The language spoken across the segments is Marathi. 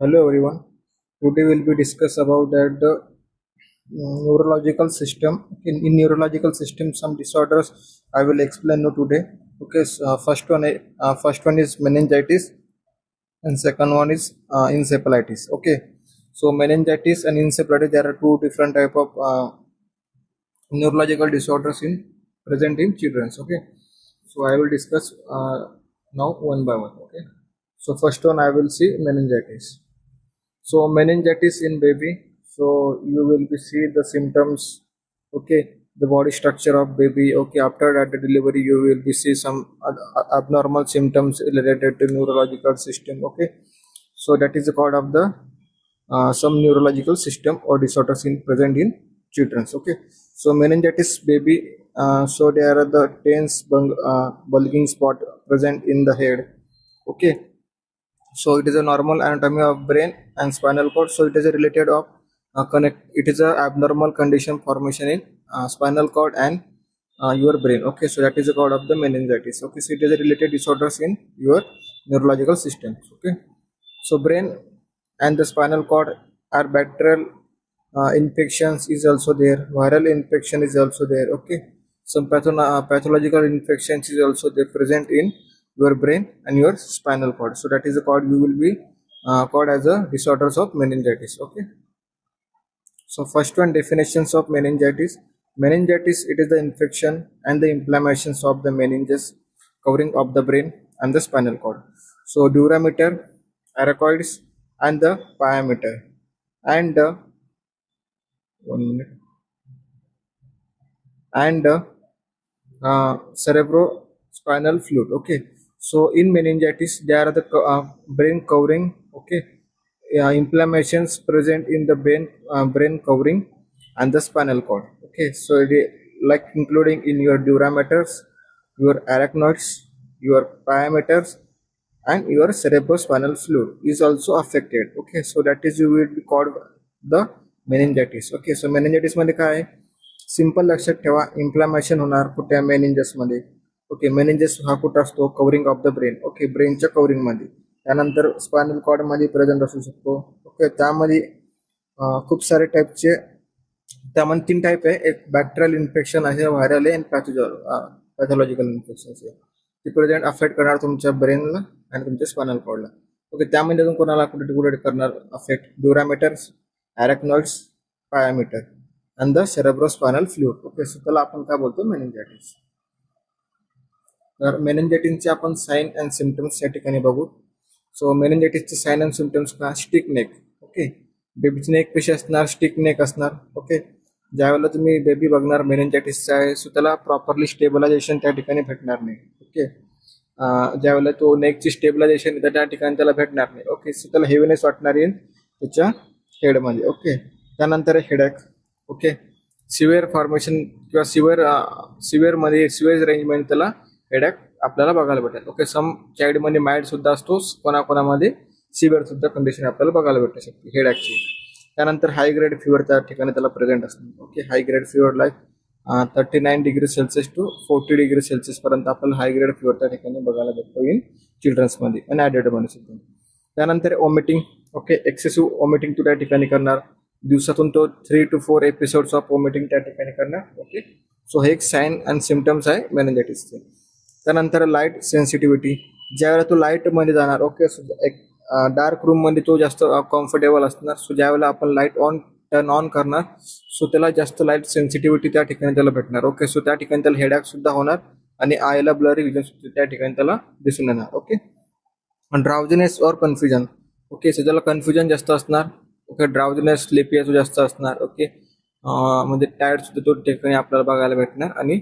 Hello everyone. Today we'll be discuss about that the neurological system. In neurological system, some disorders I will explain you today. Okay, so, first one is meningitis, and second one is encephalitis. Okay, so meningitis and encephalitis, there are two different type of neurological disorders in present in children. Okay, so I will discuss now one by one. Okay, so first one I will see meningitis. So meningitis in baby, so you will be see the symptoms. Okay, the body structure of baby. Okay, after that the delivery you will be see some abnormal symptoms related to neurological system. Okay, so that is the cause of the some neurological system or disorders in present in children. Okay, so meningitis baby, so there are the tense bulging spot present in the head. Okay, so it is a normal anatomy of brain and spinal cord. So it is a related of connect. It is a abnormal condition formation in spinal cord and your brain. Okay, so that is the cause of the meningitis. Okay, so it is a related disorders in your neurological systems. Okay, so brain and the spinal cord are bacterial infections is also there. Viral infection is also there. Okay, some pathological infections is also there present in your brain and your spinal cord. So that is the called you will be called as a disorders of meningitis. Okay, so first one, definitions of meningitis. Meningitis, it is the infection and the inflammations of the meninges covering of the brain and the spinal cord. So durameter, aracoids, and the pyometer, and 1 minute, and cerebrospinal fluid. Okay, so in meningitis there are the brain covering. Okay, inflammations present in the brain covering and the spinal cord. Okay, so like including in your durameters, your arachnoids, your pyometers, and your cerebrospinal fluid is also affected. Okay, so that is you will be called the meningitis. Okay, so meningitis मध्ये काय आहे, सिंपल लक्षात ठेवा, इन्फ्लामेशन होणार कुठे मेनिंजस मध्ये. ओके, मेनिंजस हा कुठं असतो, covering of the brain. Okay, ब्रेनच्या कव्हरिंग मध्ये. त्यानंतर स्पायनल कॉर्ड मध्ये प्रेझेंट असू शकतो. ओके, त्यामध्ये खूप सारे टाईपचे, त्यामध्ये 3 टाईप आहे. एक बॅक्टेरियल इन्फेक्शन आहे, व्हायरल आहे, आणि पॅथॉलॉजिकल इन्फेक्शन आहे. ते प्रेझेंट अफेक्ट करणार तुमच्या ब्रेनला आणि तुमच्या स्पायनल कॉर्डला. ओके, त्यामध्ये अजून कोणाला कुठे कुठे करणार affect, dura maters, arachnoids, pia mater and the cerebrospinal fluid. Okay, so त्याला आपण काय बोलतो, मेनिंजायटिस. तर मेनिंजायटिसचे आपण साइन अँड सिम्पटम्स या ठिकाणी बघू. सो मेनिंजायटिसचे साइन अँड सिम्पटम्स का, स्टिक नेक. ओके, बेबीची नेक कशी असणार, स्टिक नेक असणार. ओके, ज्यावेळेला तुम्ही बेबी बघणार मेनिंजायटिसचा आहे, सो त्याला प्रॉपरली स्टेबलायझेशन त्या ठिकाणी भेटणार नाही. ओके, ज्यावेळेला तो नेकची स्टेबलायझेशन त्या ठिकाणी त्याला भेटणार नाही. ओके, सो त्याला हेवीनेस वाटणार येईल त्याच्या हेडमध्ये. ओके, त्यानंतर हेडॅक. ओके, सिव्हिअर फॉर्मेशन किंवा सिव्हिअर मध्ये सिव्हिअर रेंज मध्ये त्याला हेडॅक आपल्याला बघायला भेटेल. ओके, सम चाइल्ड मध्ये माइल्ड सुद्धा असतो, कोणाकोणामध्ये सिव्हिअर सुद्धा कंडिशन आपल्याला बघायला भेटू शकते हेडॅकची. त्यानंतर हाय ग्रेड फिवर त्या ठिकाणी त्याला प्रेझेंट असतो. Okay, high grade fever like 39 degree Celsius to 40 degree Celsius पर्यंत आपल्याला हाय ग्रेड फिवर त्या ठिकाणी बघायला भेटतो इन चिल्ड्रन्स मध्ये आणि ॲडल्ट मध्ये सुद्धा. त्यानंतर ओमिटिंग. ओके, एक्सेसिव्ह ओमिटिंग तो त्या ठिकाणी करणार, दिवसातून तो 3 to 4 एपिसोड्स ऑफ वॉमिटिंग त्या ठिकाणी करणार. ओके, सो हे एक साइन अँड सिम्पटम्स आहे मेनिंजायटिसचे. त्यानंतर लाईट सेन्सिटिव्हिटी, ज्यावेळेला तो लाईट मध्ये जाणार. ओके, सो एक डार्क रूम मध्ये तो जास्त कम्फर्टेबल असणार. सो ज्यावेळेला आपण लाईट टर्न ऑन करणार, सो त्याला जास्त लाईट सेन्सिटिव्हिटी त्या ठिकाणी त्याला भेटणार. ओके, सो त्या ठिकाणी त्याला हेडॅक सुद्धा होणार आणि आयला ब्लरी विजन सुद्धा त्या ठिकाणी त्याला दिसून येणार. ओके, ड्राउझीनेस और कन्फ्युजन. ओके, सो त्याला कन्फ्युजन जास्त असणार. ओके, ड्राउझीनेस, स्लीपीनेस जास्त असणार. ओके, म्हणजे टायर्ड सुद्धा तो ठिकाणी आपल्याला बघायला भेटणार आणि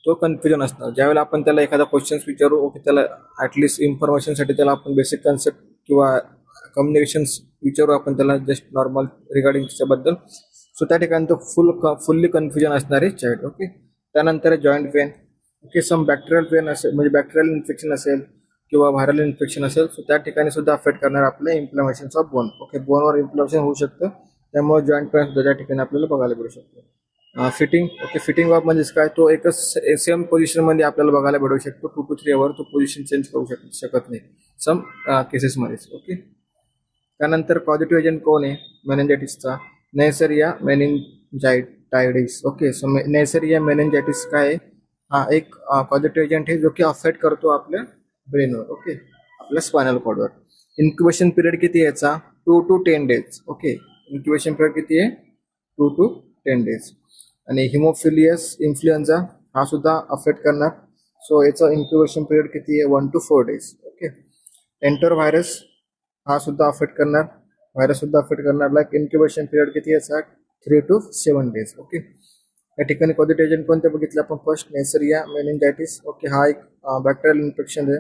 तो कन्फ्युजन असणार. ज्यावेळेला आपण त्याला एखादा क्वेश्चन्स विचारू, ओके, त्याला ऍटलिस्ट इन्फॉर्मेशनसाठी त्याला आपण बेसिक कन्सेप्ट किंवा कम्युनिकेशन्स विचारू आपण त्याला जस्ट नॉर्मल रिगार्डिंग त्याच्याबद्दल. सो त्या ठिकाणी तो फुल्ली कन्फ्युजन असणार आहे चाइल्ड. ओके, त्यानंतर जॉईंट पेन. ओके, सम बॅक्टेरियल पेन असेल, म्हणजे बॅक्टेरियल इन्फेक्शन असेल किंवा व्हायरल इन्फेक्शन असेल, सो त्या ठिकाणी सुद्धा अफेक्ट करणार आपल्या इन्फ्लमेशन ऑफ बोन. ओके, बोनवर इन्फ्लमेशन होऊ शकतं, त्यामुळे जॉईंट पेन सुद्धा त्या ठिकाणी आपल्याला बघायला भेटू शकतो. फिटिंग. ओके, फिटिंग ऑफ म्हणजे काय, तो एकच सेम पोझिशन मध्ये आपल्याला बघायला भेटू शकतो. 2 to 3 आवर तो पोझिशन चेंज करू शकत नाही सम केसेसमध्ये. ओके, त्यानंतर पॉझिटिव्ह एजंट कोण आहे मेनिंजायटिसचा? नेसरिया मेनिंजायटायडिस. ओके, सो नेसरिया मेनिंजायटिस काय आहे? हा एक पॉझिटिव्ह एजंट आहे जो की अफेक्ट करतो आपल्या ब्रेनवर, ओके, आपल्या स्पायनल कॉर्डवर. इन्क्युबेशन पिरियड किती आहे याचा? 2 to 10 days. Okay, incubation period किती आहे? 2 to 10 days. आणि हिमोफिलियस इन्फ्लुएन्झा हा सुद्धा अफेक्ट करणार. सो याचं इन्क्युबेशन पिरियड किती आहे? 1 to 4 days. Okay. Enter virus हा सुद्धा अफेक्ट करणार, व्हायरस सुद्धा अफेक्ट करणार. लाईक इन्क्युबेशन पिरियड किती याचा? 3 to 7 days. ओके. या ठिकाणी पॉझिटिव्ह एजंट कोणते बघितले आपण? फर्स्ट नेसरिया मेनिंजायटिस. ओके, हा एक बॅक्टेरियल इन्फेक्शन आहे.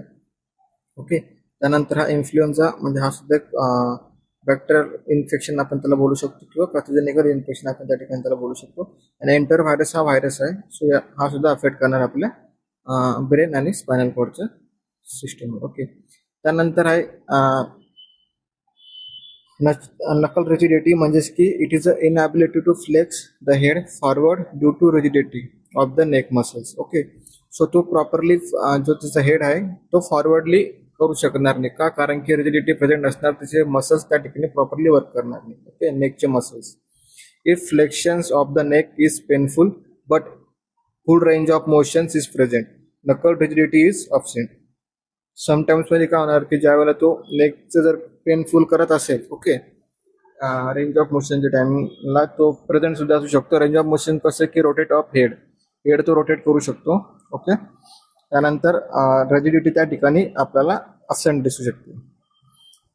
ओके, त्यानंतर हा इन्फ्लुएन्झा म्हणजे हा सुद्धा एक बॅक्टेरियल इन्फेक्शन आपण त्याला बोलू शकतो, किंवा पॅथोजेनिकल इन्फेक्शन आपण त्या ठिकाणी त्याला बोलू शकतो. आणि एंटर व्हायरस हा व्हायरस आहे. सो हा सुद्धा अफेक्ट करणार आपल्या ब्रेन आणि स्पायनल कॉर्डच्या सिस्टमवर. ओके, त्यानंतर आहे नकल रिजिडिटी, म्हणजेच की it is a inability to flex the head forward due to rigidity of the neck muscles. Okay, so तो प्रॉपरली जो त्याचा हेड आहे तो फॉरवर्डली करू शकणार नाही. का? कारण की रिजिडिटी प्रेझेंट असणार, त्याचे मसल्स त्या ठिकाणी प्रॉपरली वर्क करणार नाही. ओके, नेकचे muscles. If flexions of the neck is painful but full range of motions is present, nuchal rigidity is absent. Sometimes मध्ये काय होणार की ज्या वेळेला तो नेकचं जर पेनफुल करत असेल, ओके, रेंज ऑफ मोशनच्या टायमिंगला तो प्रेझेंट सुद्धा असू शकतो. रेंज ऑफ मोशन कसं की रोटेट ऑफ हेड, हेड तो रोटेट करू शकतो. ओके, त्यानंतर रिजिडिटी त्या ठिकाणी आपल्याला अब्सेंट दिसू शकते.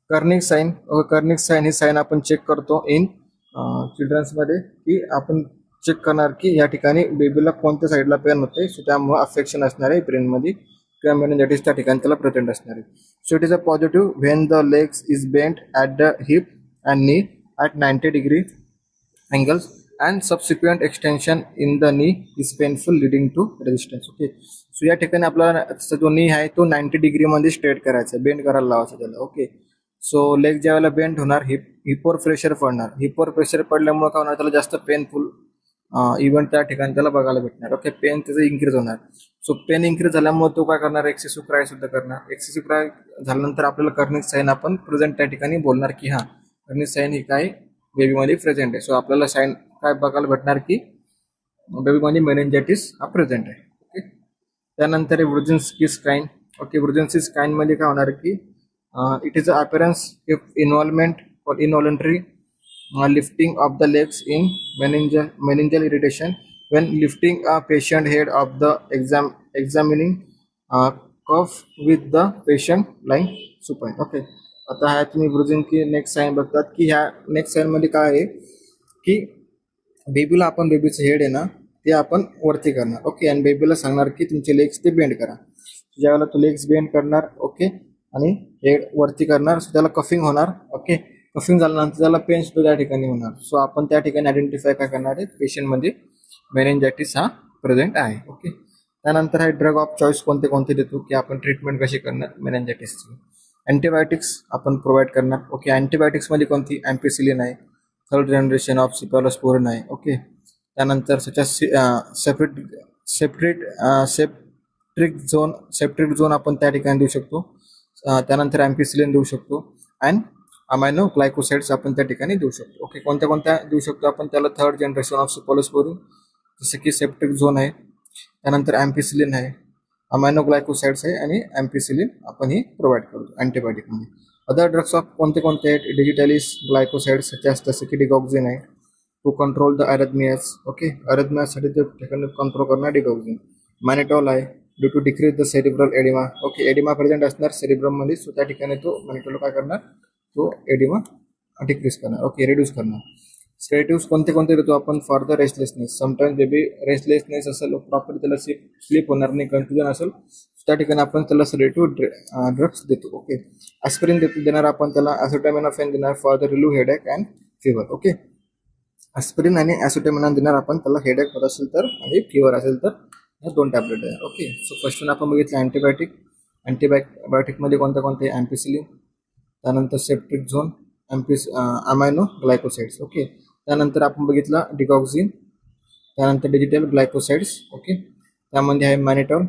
कर्निक साईन, कर्निक साईन ही साईन आपण चेक करतो इन चिल्ड्रन्समध्ये, की आपण चेक करणार की या ठिकाणी बेबीला कोणत्या साईडला पेन होते. सो त्यामुळे अफेक्शन असणार आहे ब्रेनमध्ये, किंवा मेनिंजायटिस त्या ठिकाणी त्याला प्रेझेंट असणार आहे. So it is a positive when the legs is bent at the heap and नी at 90 degree angles and subsequent extension in the knee is painful leading to resistance. Okay, so या ठिकाणी आपल्याला जो नी आहे तो 90 degree मध्ये स्ट्रेट करायचा, बेंड करायला लावायचा त्याला. ओके, सो लेग ज्या वेळेला बेंड होणार, हिपवर प्रेशर पडणार, हिपवर प्रेशर पडल्यामुळे काय होणार, त्याला जास्त पेनफुल इव्हेंट त्या ठिकाणी त्याला बघायला भेटणार. ओके, पेन त्याचं इन्क्रीज होणार. सो पेन इन्क्रीज झाल्यामुळे तो काय करणार? एक्सेसिव्ह क्राय सुद्धा करणार. एक्सेसिव्ह क्राय झाल्यानंतर आपल्याला कर्निक साईन आपण प्रेझेंट त्या ठिकाणी बोलणार की हा कर्निक साईन ही काय बेबीमध्ये प्रेझेंट आहे. सो आपल्याला साईन काय बघायला भेटणार की बेबीमध्ये मेनिंजायटिस हा प्रेझेंट आहे. ओके, त्यानंतर वुर्जिन्स्की स्काइन. ओके, वुर्जिन्स्की स्काइन मध्ये काय होणार की it is a appearance if involvement और इनव्हॉलंटरी lifting of the legs in meningeal irritation when lifting a patient head of the examining cuff with the patient lying supine. Okay, आता ह्या तुम्ही ब्रुझिंग नेक्स्ट साईन बघतात की ह्या नेक्स्ट साईन मध्ये काय आहे की बेबीला आपण बेबीचं हेड आहे ना ते आपण वरती करणार. ओके, आणि बेबीला सांगणार की तुमचे लेग्स ते बेंड करा. ज्यावेळेला तो लेग्स बेंड करणार, ओके, आणि हेड वरती करणार, सो त्याला कफिंग होणार. ओके, कफिंग झाल्यानंतर त्याला पेन सुद्धा त्या ठिकाणी होणार. सो आपण त्या ठिकाणी आयडेंटिफाय काय करणार आहे, पेशंटमध्ये मेनिंजायटिस हा प्रेझेंट आहे. ओके, त्यानंतर आहे ड्रग ऑफ चॉईस कोणते कोणते देतो की आपण ट्रीटमेंट कशी करणार मेनिंजायटिसची. अँटीबायोटिक्स आपण प्रोव्हाइड करणार. ओके, अँटीबायोटिक्समध्ये कोणती? अँपिसिलिन आहे, थर्ड जनरेशन ऑफ सिफॅलोस्पोरिन आहे. ओके, त्यानंतर सेप्ट्रिक झोन आपण त्या ठिकाणी देऊ शकतो. त्यानंतर अँपिसिलिन देऊ शकतो अँड अमायनो ग्लायकोसाइड्स आपण त्या ठिकाणी देऊ शकतो. ओके, कोणत्या कोणत्या देऊ शकतो आपण त्याला? थर्ड जनरेशन ऑफ सिफॅलोस्पोरिन, जसं की सेप्ट्रिक झोन आहे, त्यानंतर अँपिसिलिन आहे, अमायनो ग्लायकोसाइड्स आहे, आणि अँपिसिलिन आपण ही प्रोव्हाइड करतो अँटीबायोटिकमध्ये. अदर ड्रग्स ऑफ कोणते कोणते आहेत? डिजिटॅलिस ग्लायकोसाइड्स जसं की डिगॉक्झिन आहे to control the arrhythmias. Okay, अरेथमियासाठी ते ठिकाणी कंट्रोल करणार डिगॉक्झिन. मॅनिटॉल आहे due to decrease the cerebral oedema. Okay, oedema present असणार सेरिब्रममध्ये, सो त्या ठिकाणी तो मॅनिटॉल काय करणार? तो एडिमा डिक्रीज करणार. ओके, रिड्यूस करणार. सेडेटिव्स कोणते कोणते देतो आपण? For the restlessness. Sometimes baby restlessness असेल, प्रॉपर त्याला स्लीप होणार नाही, कन्फ्युजन असेल, त्या ठिकाणी आपण त्याला सेडेटिव्ह ड्रग्स देतो. ओके, ॲस्पिरिन देणार आपण त्याला, ॲसिटामिनोफेन देणार for the relieve headache and fever. Okay, aspirin आणि ॲसिटामिनोफेन देणार आपण त्याला हेडेक होत असेल तर, आणि फिवर असेल तर ह्या 2 टॅबलेट देणार. ओके, सो फर्स्ट वन आपण बघितलं अँटीबायोटिक. अँटीबायोटिकमध्ये कोणते कोणते? अँपिसिलिन, त्यानंतर सेप्ट्रिक झोन, अमायनो ग्लायकोसाइड्स. ओके, त्यानंतर आपण बघितलं डिगॉक्झिन, त्यानंतर डिजिटल ग्लायकोसाइड्स. ओके, त्यामध्ये आहे मॅनिटॉल,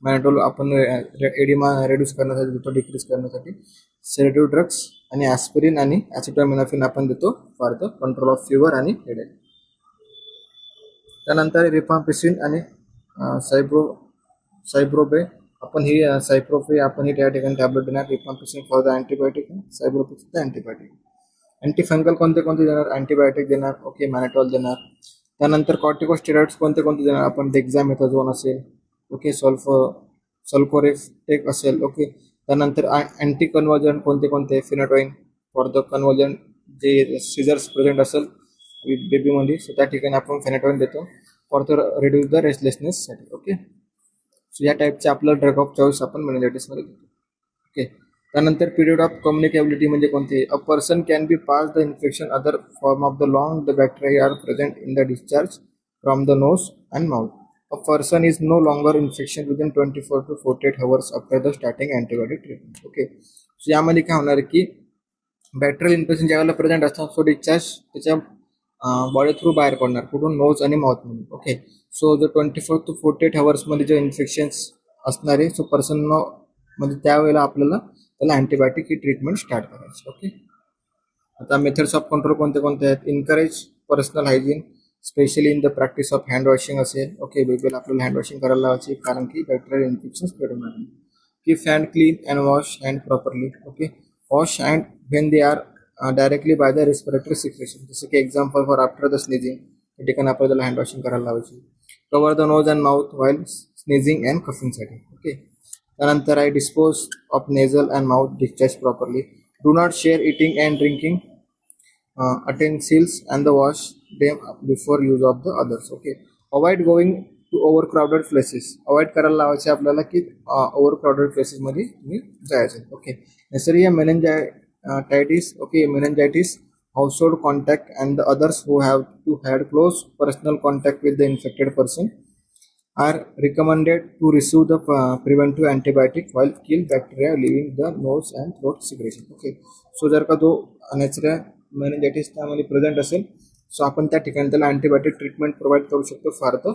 मॅनेटोल आपण एडिमा रेड्यूस करण्यासाठी देतो, डिक्रीज करण्यासाठी. सेडेटिव्ह ड्रग्स आणि ॲस्पिरिन आणि ॲसिटामिनोफेन आपण देतो for the control of fever आणि हेडेक. त्यानंतर रिफाम्पिसिन आणि सायब्रोबे आपण ही सायप्रोफे आपण ही त्या ठिकाणी टॅबलेट देणार. रिफाम्पिसिन फॉर द अँटीबायोटिक, सायब्रोफे द अँटीबायोटिक. अँटीफंगल कोणते कोणते देणार? अँटीबायोटिक देणार, ओके, मॅनेटॉल देणार. त्यानंतर कॉर्टिकोस्टेरॉइड्स कोणते कोणते देणार? आपण डेक्झामेथाझोन असेल, ओके, सल्फोरेस्टेक असेल, ओके. त्यानंतर अँटी कन्वर्जन कोणते कोणते? फिनाटोइन फॉर द कन्वर्जन, जे सिझर्स प्रेझेंट असेल बेबीमध्ये, सो त्या ठिकाणी आपण फिनाटोइन देतो फॉर द रिड्यूस द रेस्टलेसनेससाठी, ओके. सो या टाईपचे आपलं ड्रग ऑफ चॉईस आपण मेनिंजायटिसमध्ये देतो, ओके. त्यानंतर पिरियड ऑफ कम्युनिकेबिलिटी म्हणजे कोणते? A person can be pass the infection other form of the long the bacteria are present in the discharge from the nose and mouth. A person is no longer infection within 24 to 48 hours after the starting antibiotic treatment. Okay. So यामध्ये काय होणार की बॅक्टेरियल इन्फेक्शन ज्यावेळेला प्रेझेंट असतात, सो डिस्चार्ज त्याच्या बॉडी थ्रू बाहेर पडणार, कुठून? नोज आणि माउथमधून, ओके. सो जो 24 to 48 hours जे इन्फेक्शन्स असणार आहे, सो पर्सन म्हणजे त्यावेळेला आपल्याला त्याला अँटीबायोटिक ही ट्रीटमेंट स्टार्ट करायची, ओके. आता मेथड्स ऑफ कंट्रोल कोणते कोणते आहेत? Encourage personal hygiene, specially in the practice of hand washing असेल, ओके. बेबीला आपल्याला हँड वॉशिंग करायला लावायची, कारण की बॅक्टेरियल इन्फेक्शन स्प्रेड होणार नाही. Keep hand clean and wash hand properly, okay. Wash hand when they are directly by the respiratory secretion, जसं की example for after the sneezing, त्या ठिकाणी आपल्याला हँड वॉशिंग करायला लावायची. Cover the nose and mouth while sneezing and कफिंगसाठी, ओके. त्यानंतर आहे dispose of nasal and mouth discharge properly. Do not share eating and drinking utensils and the wash them before use of the others, okay. Avoid going to overcrowded places, avoid करायला लावायचे आपल्याला की overcrowded places मध्ये तुम्ही जायचं, ओके. नैसर्गिक meningitis, okay, meningitis, household contact and the others who have to had close personal contact with the infected person are recommended to receive the preventive antibiotic while kill bacteria leaving the nose and throat secretion, okay. So जर का तो नॅचरल मेनिंजायटिस त्यामध्ये प्रेझेंट असेल, सो आपण त्या ठिकाणी त्याला अँटीबायोटिक ट्रीटमेंट प्रोव्हाइड करू शकतो फॉर द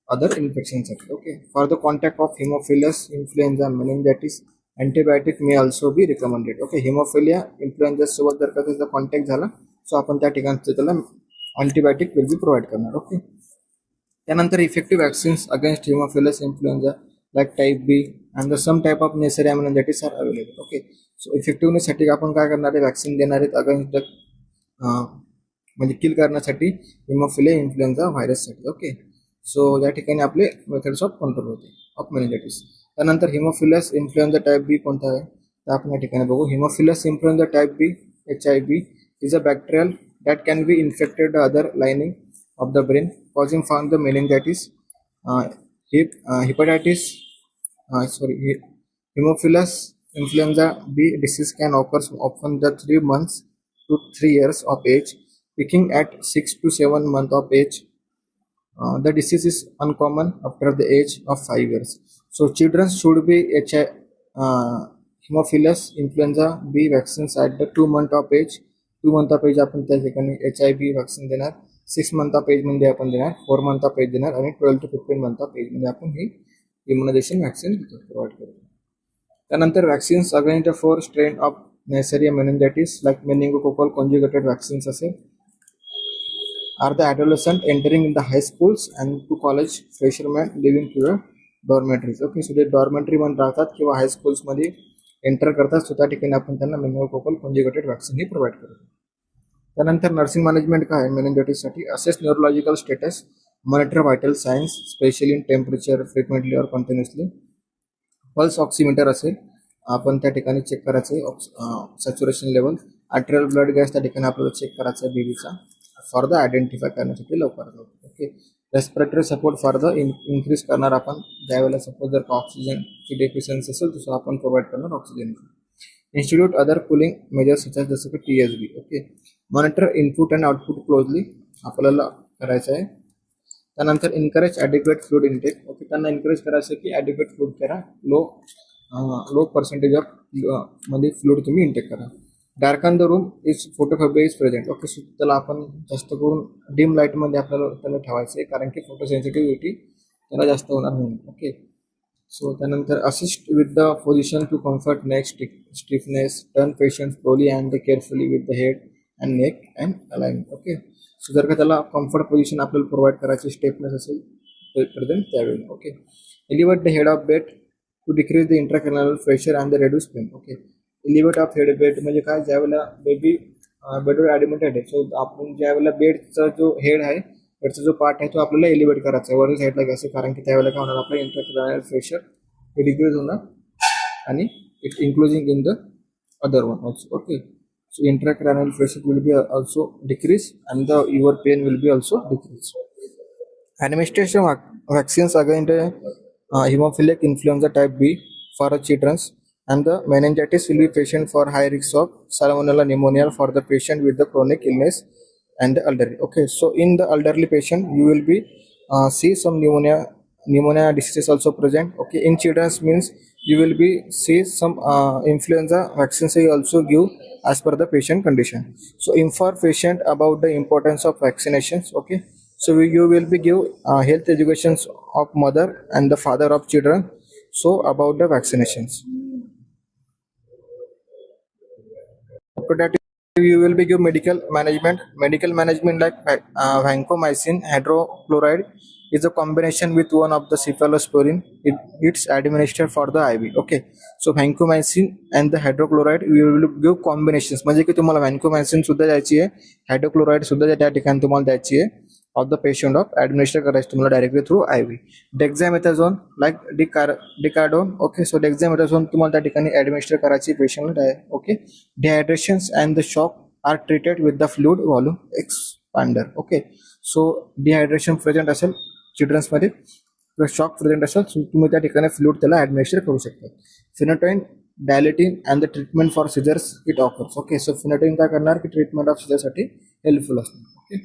अदर इन्फेक्शनसाठी, okay. For the contact of haemophilus, influenza, meningitis antibiotic may also be recommended, okay. Haemophilia, influenza सोबत जर का त्याचा कॉन्टॅक्ट झाला, सो आपण त्या ठिकाणी त्याला अँटीबायोटिक विल बी प्रोव्हाइड करणार, ओके. त्यानंतर effective vaccines against haemophilus influenza like type B and the some type of neisseria meningitis are available, okay. So इफेक्टिव्हनेससाठी आपण काय करणार आहे? वॅक्सिन देणार आहेत अगेन्स्ट द म्हणजे किल करण्यासाठी हिमोफिलिया इन्फ्लुएन्झा व्हायरससाठी, ओके. सो या ठिकाणी आपले मेथड्स ऑफ कंट्रोल होते ऑफ मेनिंजायटिस. त्यानंतर हिमोफिलस इन्फ्लुएन्झा टाईप बी कोणता आहे तर आपण या ठिकाणी बघू. Haemophilus influenza type B, HIV, is a bacterial that can be infected the other lining of the brain causing for the meningitis. Hemophilus influenza B disease can occur often the 3 months to 3 years of age, peaking at 6 to 7 months of age. The disease is uncommon after the age of 5 years. So children should be Hemophilus influenza B vaccines at the 2 month of age. 2 month of age आपण त्या ठिकाणी HIV वॅक्सिन देणार. 6 month of age मध्ये आपण देणार, 4 month of age देणार आणि 12 to 15 month of age मध्ये आपण ही इम्युनायझेशन वॅक्सिन प्रोव्हाइड करतो. त्यानंतर vaccines against the 4 strain of neisseria meningitis like meningococcal conjugated vaccines असेल are the adolescent entering in the high schools and to college freshman living to the dormitories, okay. So ते डॉर्मेटरी मध्ये राहतात किंवा हाय स्कूल्समध्ये एंटर करतात, सो त्या ठिकाणी आपण त्यांना मेनिंगोकोकल कॉन्जुगेटेड वॅक्सिन ही प्रोव्हाइड करतो. त्यानंतर नर्सिंग मॅनेजमेंट काय आहे मेनिंजायटिससाठी? Assess neurological status, monitor vital signs specially in temperature frequently और कंटिन्युअसली. पल्स ऑक्सिमीटर असेल आपण त्या ठिकाणी चेक करायचं saturation level. Arterial blood gas त्या ठिकाणी आपल्याला चेक करायचा आहे बेबीचा फॉर द आयडेंटिफाय करण्यासाठी लवकर, okay. Respiratory support for the increase करणार आपण ज्यावेळेला सपोज जर ऑक्सिजनची डेफिशियन्सी असेल तसं आपण प्रोव्हाइड करणार oxygen. Institute other cooling measures such as जसं की TSB, okay. Monitor input and output closely आपल्याला करायचं आहे. त्यानंतर encourage adequate fluid intake, okay. त्यांना इनकरेज करायचं की ॲडिक्वेट फ्लूड करा, लो पर्सेंटेज ऑफ मध्ये फ्लूड तुम्ही इनटेक करा. Darken the room is photophobia is present, okay. So त्याला आपण जास्त करून डिम लाईटमध्ये आपल्याला त्याला ठेवायचं आहे कारण की फोटोसेन्सिटिव्हिटी त्याला जास्त होणार म्हणून, ओके. सो त्यानंतर assist with the position to comfort neck stiffness, turn patient slowly and carefully with the head and neck and alignment. Okay, so जर का त्याला कम्फर्ट पोझिशन आपल्याला प्रोव्हाइड करायची स्टेपनेस असेल प्रेझेंट त्यावेळी. Okay, elevate the head of bed to decrease the intracranial pressure and the reduce pain. Okay, elevate of head bed म्हणजे काय, ज्यावेळेला बेबी बेडवर ॲडमिटेड आहे, सो आपण ज्यावेळेला बेडचा जो हेड आहे, बेडचा जो पार्ट आहे तो आपल्याला एलिव्हेट करायचा आहे वरच्या साईडला घ्यायचं, कारण की त्यावेळेला काय होणार, आपलं इंट्राक्रॅनियल प्रेशर हे डिक्रीज होणार आणि it including in the other one also. Okay, so intracranial pressure will be also decrease and your pain will be also decrease. Administration vaccines against hemophilic influenza type B for children and the meningitis will be patient for high risk of salmonella pneumonia for the patient with the chronic illness and the elderly. Okay, so in the elderly patient you will be see some pneumonia diseases also present. Okay, in children means you will be see some influenza vaccines you also give as per the patient condition. So inform patient about the importance of vaccinations. Okay, so you will be give health educations of mother and the father of children, so about the vaccinations. After that you will be give medical management like vancomycin hydrochloride is a combination with one of the cephalosporin. It's administered for the IV. Okay, so vancomycin and the hydrochloride we will give combinations, म्हणजे की तुम्हाला vancomycin सुद्धा द्यायची आहे, हायड्रोक्लोराइड सुद्धा त्या ठिकाणी तुम्हाला द्यायची आहे of the patient of administer करायची तुम्हाला directly through IV. Dexamethasone like Decadron. Okay, so dexamethasone तुम्हाला त्या ठिकाणी ॲडमिनिस्टर करायची पेशंटला. Okay, dehydrations and the shock are treated with the fluid volume expander. Okay, so dehydration present असेल चिल्ड्रन्समध्ये, शॉक प्रेझेंट असेल, तुम्ही त्या ठिकाणी फ्लूइड त्याला ॲडमिनिस्टर करू शकता. Phenytoin Dilantin and the treatment for seizures it offers. Okay, so phenytoin काय करणार की ट्रीटमेंट ऑफ सिजरसाठी हेल्पफुल असणार. ओके,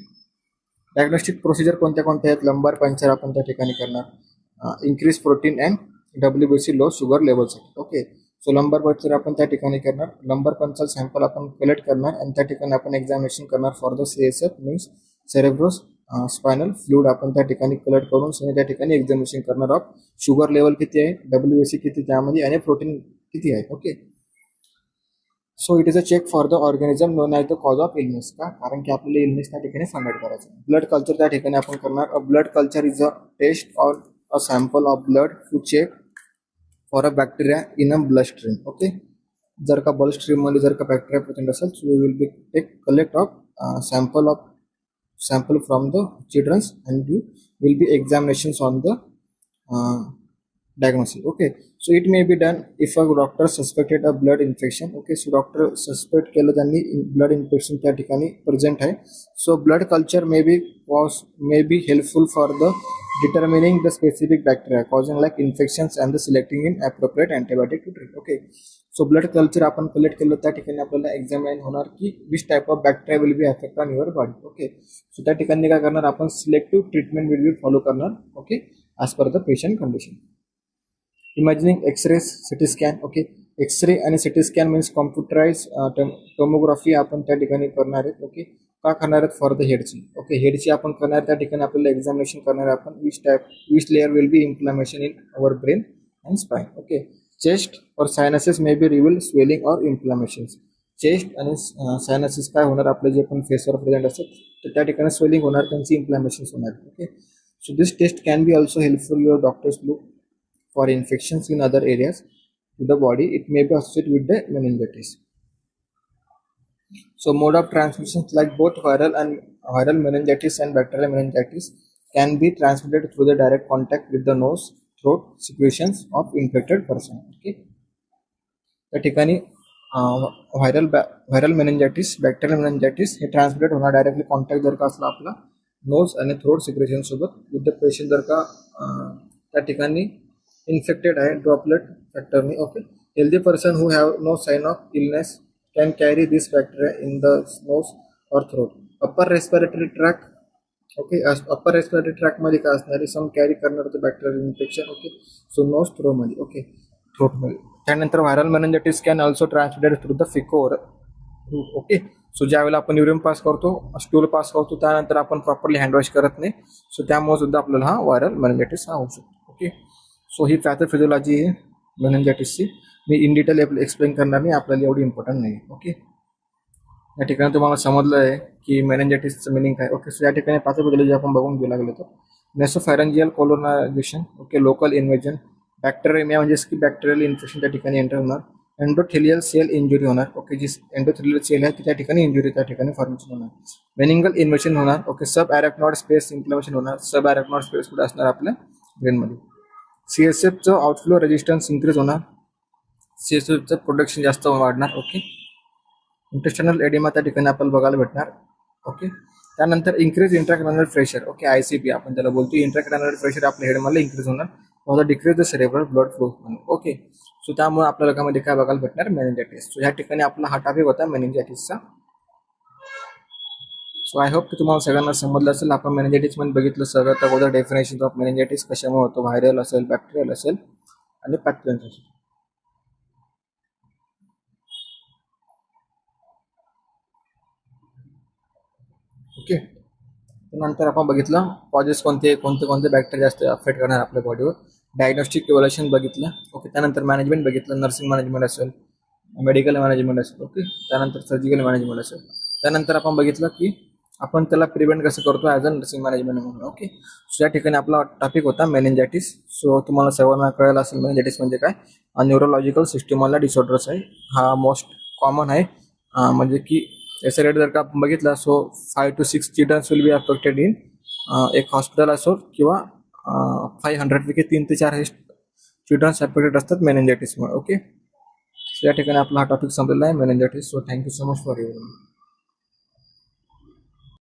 डायग्नोस्टिक प्रोसिजर कोणत्या आहेत, लंबार पंक्चर आपण त्या ठिकाणी करणार, increase protein and WBC low sugar लेवलसाठी. ओके, सो लंबार पंक्चर आपण त्या ठिकाणी करणार, लंबार पंचर सॅम्पल आपण कलेक्ट करणार आणि त्या ठिकाणी आपण एक्झामिनेशन करणार for the CSF means cerebrospinal fluid आपण त्या ठिकाणी कलेक्ट करून त्या ठिकाणी एक्झामिनेशन करणार आहोत. शुगर लेवल किती आहे, WBC किती त्यामध्ये आणि प्रोटीन किती आहे. Okay, so it is a check for the organism known as the cause of illness. का, कारण की आपल्याला इलनेस त्या ठिकाणी फाइंड आउट करायचं. ब्लड कल्चर त्या ठिकाणी आपण करणार. A blood culture is a test or a sample of blood to check for a bacteria in a bloodstream. Okay, जर का ब्लड स्ट्रीममध्ये जर का बॅक्टेरिया प्रेझेंट असेल, so we will be take collect of sample from the children's and you will be examinations on the diagnosis. Okay, so it may be done if a doctor suspected a blood infection. Okay, so doctor suspect केलं त्यांनी blood infection त्या ठिकाणी present आहे, so blood culture may be helpful for the determining the specific bacteria causing like infections and the selecting in appropriate antibiotic to treat. Okay, so blood culture आपण कलेक्ट केलं त्या ठिकाणी आपल्याला एक्झामिन होणार की which type of bacteria will be affect on your body. Okay, so त्या ठिकाणी काय करणार आपण selective treatment will be follow करणार. Okay, as per the patient condition. Imagining x-ray CT scan. Okay, x-ray आणि CT scan means computerize tomography आपण त्या ठिकाणी करणार आहेत. ओके, का करणार आहेत फॉर द हेडची. ओके, हेडची आपण करणार त्या ठिकाणी आपल्याला एक्झामिनेशन करणार आहे आपण which layer will be inflammation in our brain and spine. Okay, chest और sinuses may be reveal swelling और इन्फ्लामेशन्स. चेस्ट आणि सायनसेस काय होणार, आपले जे पण फेसवर प्रेझेंट असतात तर त्या ठिकाणी स्वेलिंग होणार, त्यांची इन्फ्लामेशन्स होणार. Okay, so this test can be also helpful your doctors look for infections in other areas to the body. It may be associated with the meningitis. So mode of transmission like both viral meningitis and bacterial meningitis can be transmitted through the direct contact with the nose, throat secretions of infected person. Okay, त्या ठिकाणी व्हायरल मेनिंजायटिस, बॅक्टेरियल मेनिंजायटिस हे ट्रान्समिटेड होणार डायरेक्टली कॉन्टॅक्ट जर का असला आपला नोज आणि थ्रोट सिक्रेशन सोबत विथ द पेशंट जर का त्या ठिकाणी इन्फेक्टेड आहे ड्रॉपलेट फॅक्टरनी. Okay, healthy person who have no sign of illness can carry this bacteria in the nose और throat. Upper respiratory tract. Okay, upper respiratory ट्रॅकमध्ये काय असणार, सम कॅरी करणार होतं bacterial infection. Okay, so nose थ्रोमध्ये. ओके, थ्रोटमध्ये. त्यानंतर viral meningitis can also transmitted through the फिको. ओके, सो ज्यावेळेला आपण युरिन पास करतो, स्टूल पास करतो, त्यानंतर आपण प्रॉपरली हँडवॉश करत नाही, सो त्यामुळे सुद्धा आपल्याला हा व्हायरल मेनिंजायटिस हा होऊ शकतो. ओके, सो ही पॅथोफिजिओलॉजी आहे मेनिंजायटिसची. मी इन डिटेल एक्सप्लेन करणार नाही, आपल्याला एवढी इम्पॉर्टंट नाही. ओके, या ठिकाणी तुम्हाला समजलं आहे की मेनिंजायटिसचं मिनिंग काय. ओके, सो या ठिकाणी पॅथोफिजिओलॉजी आपण बघून गेला गेलो तर नेसोफॅरेंजियल कोलोनायझेशन. ओके, लोकल इन्व्हेजन, बॅक्टेरिया म्हणजे की बॅक्टेरियल इन्फेक्शन त्या ठिकाणी एंटर होणार. एंडोथेलियल सेल इंजुरी होणार. ओके, जी एंडोथेलियल सेल आहे त्या ठिकाणी इंजुरी त्या ठिकाणी फॉर्मेशन होणार. मेनिंगल इन्व्हेशन होणार. ओके, सब ॲरेक्नॉइड स्पेस इन्फ्लेमेशन होणार. सब ॲरेक्नॉइड स्पेस कुठे असणार आपल्या ब्रेनमध्ये. CSFचं आउटफ्लो रेजिस्टन्स इन्क्रीज होणार. CSFचं प्रोडक्शन जास्त वाढणार. ओके, इंटेस्टिनल एडिमा त्या ठिकाणी आपल्याला बघायला भेटणार. ओके, त्यानंतर इन्क्रीज इंट्राक्रॅनियल प्रेशर. ओके, ICP आपण त्याला बोलतो. इंट्राक्रॅनियल प्रेशर आपल्या हेडमध्ये इन्क्रीज होणार. Also decrease the cerebral blood flow. Okay, so त्यामुळे आपल्याला मध्ये काय बघायला भेटणार, मेनिंजायटिस. सो ह्या ठिकाणी आपला हा टॉपिक होता मेनिंजायटिसचा. सो आय होप की तुम्हाला सगळ्यांना समजलं असेल. आपण मेनिंजायटिस मध्ये बघितलं सगळ्यात अगोदर डेफिनेशन ऑफ मेनिंजायटिस कशामुळे होतो, व्हायरल असेल, बॅक्टेरियल असेल आणि पॅथोजन असेल. ओके, नंतर आपण बघितलं कॉजेस कोणते बॅक्टेरिया जास्त अफेक्ट करणार आपल्या बॉडीवर. डायग्नोस्टिक इव्हॅल्युएशन बघितलं. ओके, त्यानंतर मॅनेजमेंट बघितलं, नर्सिंग मॅनेजमेंट असेल, मेडिकल मॅनेजमेंट असेल. ओके, त्यानंतर सर्जिकल मॅनेजमेंट असेल. त्यानंतर आपण बघितलं की आपण त्याला प्रिव्हेंट कसं करतो ॲज अ नर्सिंग मॅनेजमेंट म्हणून. ओके, सो या ठिकाणी आपला टॉपिक होता मेनिंजायटिस. सो तुम्हाला सर्वांना कळलं असेल मेनिंजायटिस म्हणजे काय. न्यूरोलॉजिकल सिस्टमला डिसऑर्डर्स आहे. हा मोस्ट कॉमन आहे. म्हणजे की याचा रेट जर का आपण बघितला so 5 to 6 childrens will be affected in एक हॉस्पिटल असो किंवा 500 पैकी 3 ते 4 हे चिल्ड्रन्स अफेक्टेड असतात मेनिंजायटिसमुळे. ओके, या ठिकाणी आपला हा टॉपिक संपलेला आहे meningitis. So thank you so much for your